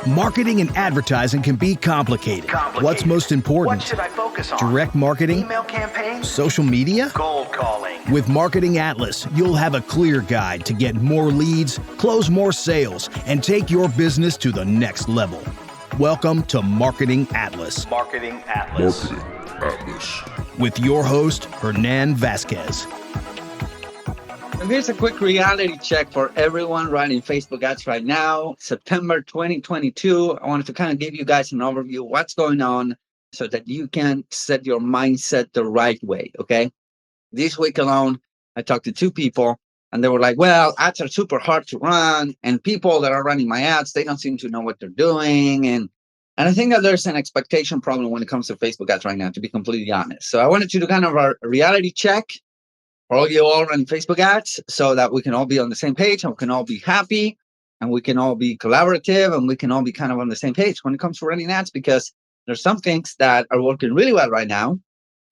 Marketing and advertising can be complicated. What's most important? What should I focus on? Direct marketing? Email campaigns? Social media? Cold calling? With Marketing Atlas, you'll have a clear guide to get more leads, close more sales, and take your business to the next level. Welcome to Marketing Atlas. Marketing Atlas. Marketing Atlas. With your host, Hernan Vasquez. And here's a quick reality check for everyone running Facebook ads right now, September 2022. I wanted to kind of give you guys an overview of what's going on so that you can set your mindset the right way, okay? This week alone, I talked to two people and they were like, well, ads are super hard to run and people that are running my ads, they don't seem to know what they're doing. And I think that there's an expectation problem when it comes to Facebook ads right now, to be completely honest. So I wanted you to kind of a reality check for all you all running Facebook ads so that we can all be on the same page and we can all be happy and we can all be collaborative and we can all be kind of on the same page when it comes to running ads, because there's some things that are working really well right now.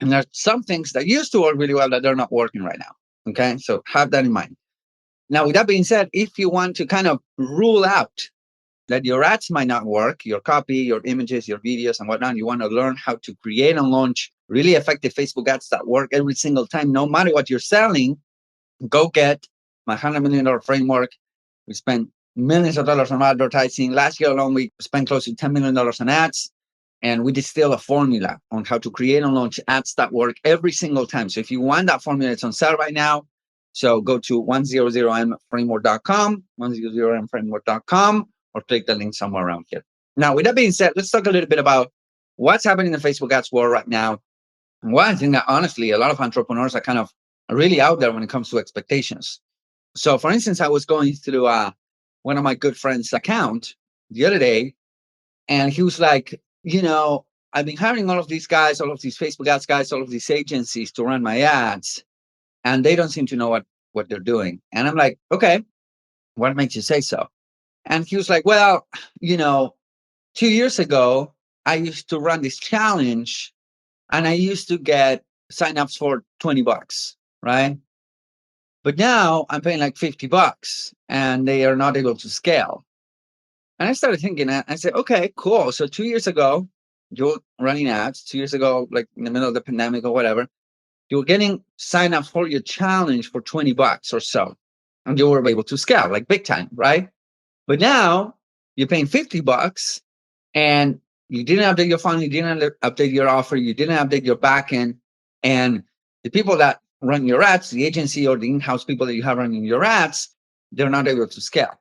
And there's some things that used to work really well that they're not working right now. Okay, so have that in mind. Now, with that being said, if you want to kind of rule out that your ads might not work, your copy, your images, your videos and whatnot, you want to learn how to create and launch really effective Facebook ads that work every single time, no matter what you're selling, go get my $100 million framework. We spent millions of dollars on advertising. Last year alone, we spent close to $10 million on ads. And we distill a formula on how to create and launch ads that work every single time. So if you want that formula, it's on sale right now. So go to 100mframework.com, 100mframework.com, or click the link somewhere around here. Now, with that being said, let's talk a little bit about what's happening in the Facebook ads world right now. And one thing that honestly, a lot of entrepreneurs are kind of really out there when it comes to expectations. So for instance, I was going through one of my good friends' account the other day, and he was like, you know, I've been hiring all of these guys, all of these Facebook ads guys, all of these agencies to run my ads, and they don't seem to know what they're doing. And I'm like, okay, what makes you say so? And he was like, well, you know, 2 years ago, I used to run this challenge and I used to get signups for $20, right? But now I'm paying like $50 and they are not able to scale. And I started thinking, I said, okay, cool. So 2 years ago, you were running ads. 2 years ago, like in the middle of the pandemic or whatever, you were getting signups for your challenge for $20 or so. And you were able to scale like big time, right? But now you're paying $50 and you didn't update your funnel, you didn't update your offer, you didn't update your backend. And the people that run your ads, the agency or the in-house people that you have running your ads, they're not able to scale.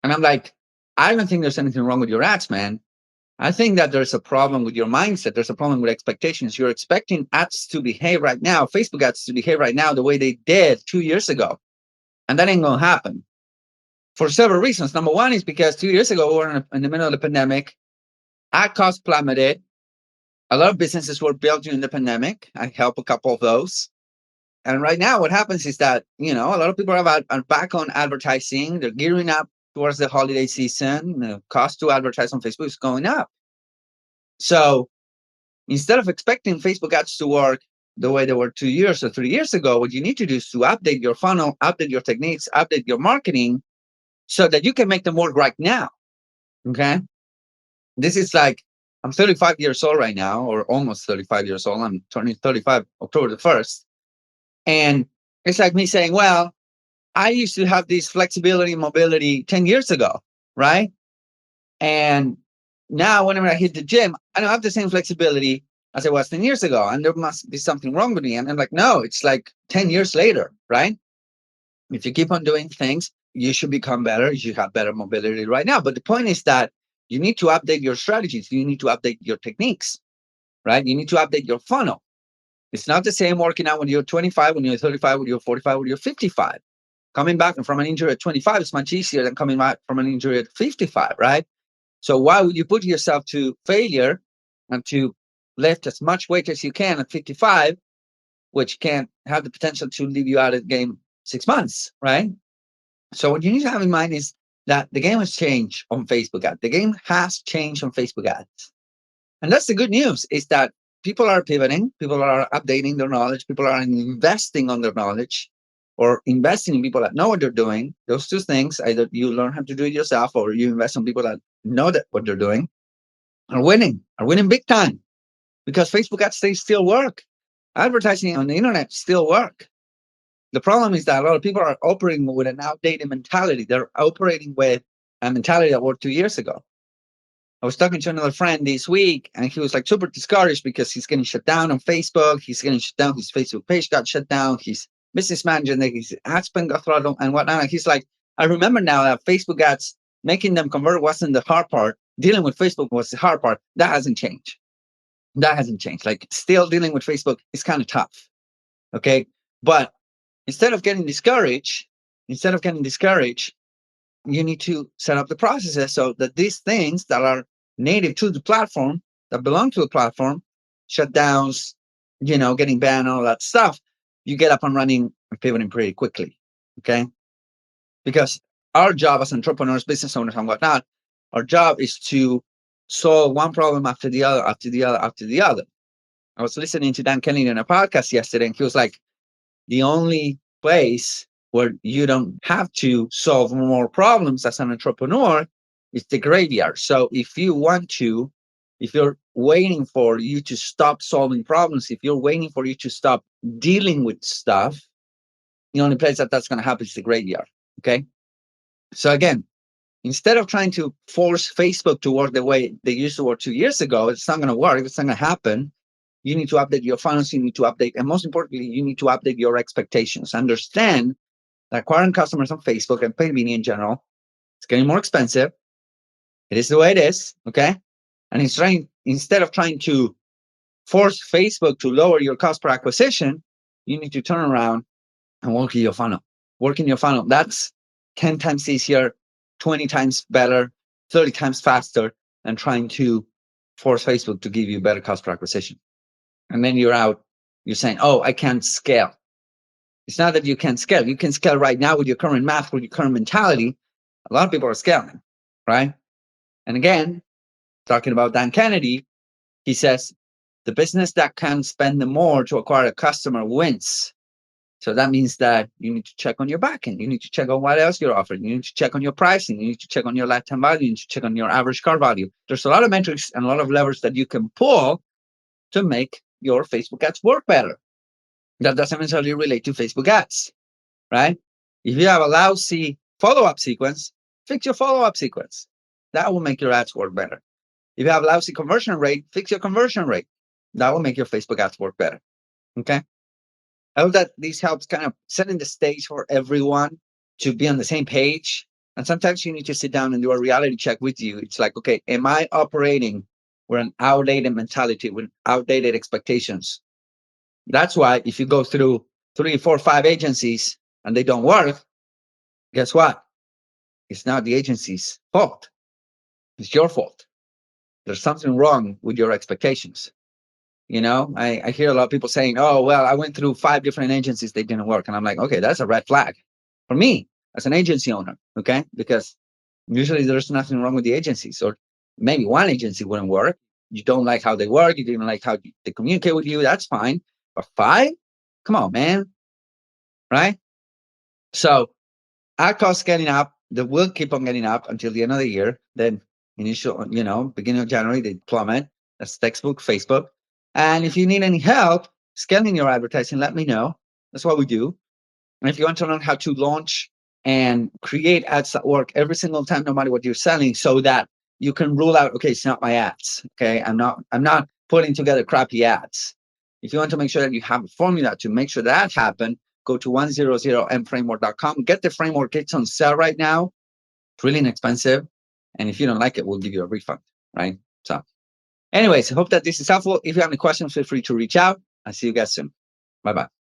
And I'm like, I don't think there's anything wrong with your ads, man. I think that there's a problem with your mindset. There's a problem with expectations. You're expecting ads to behave right now, Facebook ads to behave right now the way they did 2 years ago. And that ain't going to happen for several reasons. Number one is because 2 years ago, we were in the middle of the pandemic. Ad costs plummeted. A lot of businesses were built during the pandemic. I help a couple of those. And right now, what happens is that, you know, a lot of people are back on advertising. They're gearing up towards the holiday season. The cost to advertise on Facebook is going up. So instead of expecting Facebook ads to work the way they were 2 years or 3 years ago, what you need to do is to update your funnel, update your techniques, update your marketing so that you can make them work right now. Okay? This is like, I'm 35 years old right now, or almost 35 years old. I'm turning 35 October the 1st. And it's like me saying, well, I used to have this flexibility and mobility 10 years ago, right? And now whenever I hit the gym, I don't have the same flexibility as I was 10 years ago. And there must be something wrong with me. And I'm like, no, it's like 10 years later, right? If you keep on doing things, you should become better. You should have better mobility right now. But the point is that you need to update your strategies. You need to update your techniques, right? You need to update your funnel. It's not the same working out when you're 25, when you're 35, when you're 45, when you're 55. Coming back from an injury at 25 is much easier than coming back from an injury at 55, right? So why would you put yourself to failure and to lift as much weight as you can at 55, which can have the potential to leave you out of the game 6 months, right? So what you need to have in mind is that the game has changed on Facebook ads. The game has changed on Facebook ads. And that's the good news, is that people are pivoting, people are updating their knowledge, people are investing on their knowledge or investing in people that know what they're doing. Those two things, either you learn how to do it yourself or you invest in people that know that what they're doing, are winning big time, because Facebook ads, they still work. Advertising on the internet still work. The problem is that a lot of people are operating with an outdated mentality. They're operating with a mentality that worked 2 years ago. I was talking to another friend this week, and he was like super discouraged because he's getting shut down on Facebook. He's getting shut down. His Facebook page got shut down. His business manager and his ad spend got throttled and whatnot. And he's like, I remember now that Facebook ads, making them convert wasn't the hard part. Dealing with Facebook was the hard part. That hasn't changed. That hasn't changed. Like, still dealing with Facebook is kind of tough. Okay. But instead of getting discouraged, you need to set up the processes so that these things that are native to the platform, that belong to the platform, shutdowns, getting banned, all that stuff, you get up and running and pivoting pretty quickly. Okay. Because our job as entrepreneurs, business owners, and whatnot, our job is to solve one problem after the other, after the other, after the other. I was listening to Dan Kennedy in a podcast yesterday, and he was like, the only place where you don't have to solve more problems as an entrepreneur is the graveyard. So if you're waiting for you to stop solving problems, if you're waiting for you to stop dealing with stuff, the only place that's going to happen is the graveyard. Okay. So again, instead of trying to force Facebook to work the way they used to work 2 years ago, it's not going to work. It's not going to happen. You need to update your funnels. You need to update, and most importantly, you need to update your expectations. Understand that acquiring customers on Facebook and paid media in general, it's getting more expensive. It is the way it is. Okay. And instead of trying to force Facebook to lower your cost per acquisition, you need to turn around and work in your funnel. Work in your funnel. That's 10 times easier, 20 times better, 30 times faster than trying to force Facebook to give you better cost per acquisition. And then you're saying, oh, I can't scale. It's not that you can't scale. You can scale right now with your current math, with your current mentality. A lot of people are scaling, right? And again, talking about Dan Kennedy, he says, the business that can spend the more to acquire a customer wins. So that means that you need to check on your backend. You need to check on what else you're offering. You need to check on your pricing. You need to check on your lifetime value. You need to check on your average cart value. There's a lot of metrics and a lot of levers that you can pull to make your Facebook ads work better. That doesn't necessarily relate to Facebook ads, right? If you have a lousy follow-up sequence, fix your follow-up sequence. That will make your ads work better. If you have a lousy conversion rate, fix your conversion rate. That will make your Facebook ads work better. Okay. I hope that this helps kind of setting the stage for everyone to be on the same page. And sometimes you need to sit down and do a reality check with you. It's like, okay, am I operating with an outdated mentality, with outdated expectations? That's why if you go through 3, 4, 5 agencies and they don't work, guess what? It's not the agency's fault. It's your fault. There's something wrong with your expectations. I hear a lot of people saying, oh, well, I went through 5 different agencies, they didn't work. And I'm like, okay, that's a red flag for me as an agency owner, okay? Because usually there's nothing wrong with the agencies, or maybe one agency wouldn't work. You don't like how they work. You didn't like how they communicate with you. That's fine. But 5? Come on, man. Right? So ad costs getting up. They will keep on getting up until the end of the year. Then beginning of January, they plummet. That's textbook Facebook. And if you need any help scaling your advertising, let me know. That's what we do. And if you want to learn how to launch and create ads that work every single time, no matter what you're selling, so that you can rule out, okay, it's not my ads. Okay, I'm not putting together crappy ads. If you want to make sure that you have a formula to make sure that happen, go to 100mframework.com. Get the framework. It's on sale right now. It's really inexpensive. And if you don't like it, we'll give you a refund, right? So anyways, I hope that this is helpful. If you have any questions, feel free to reach out. I'll see you guys soon. Bye-bye.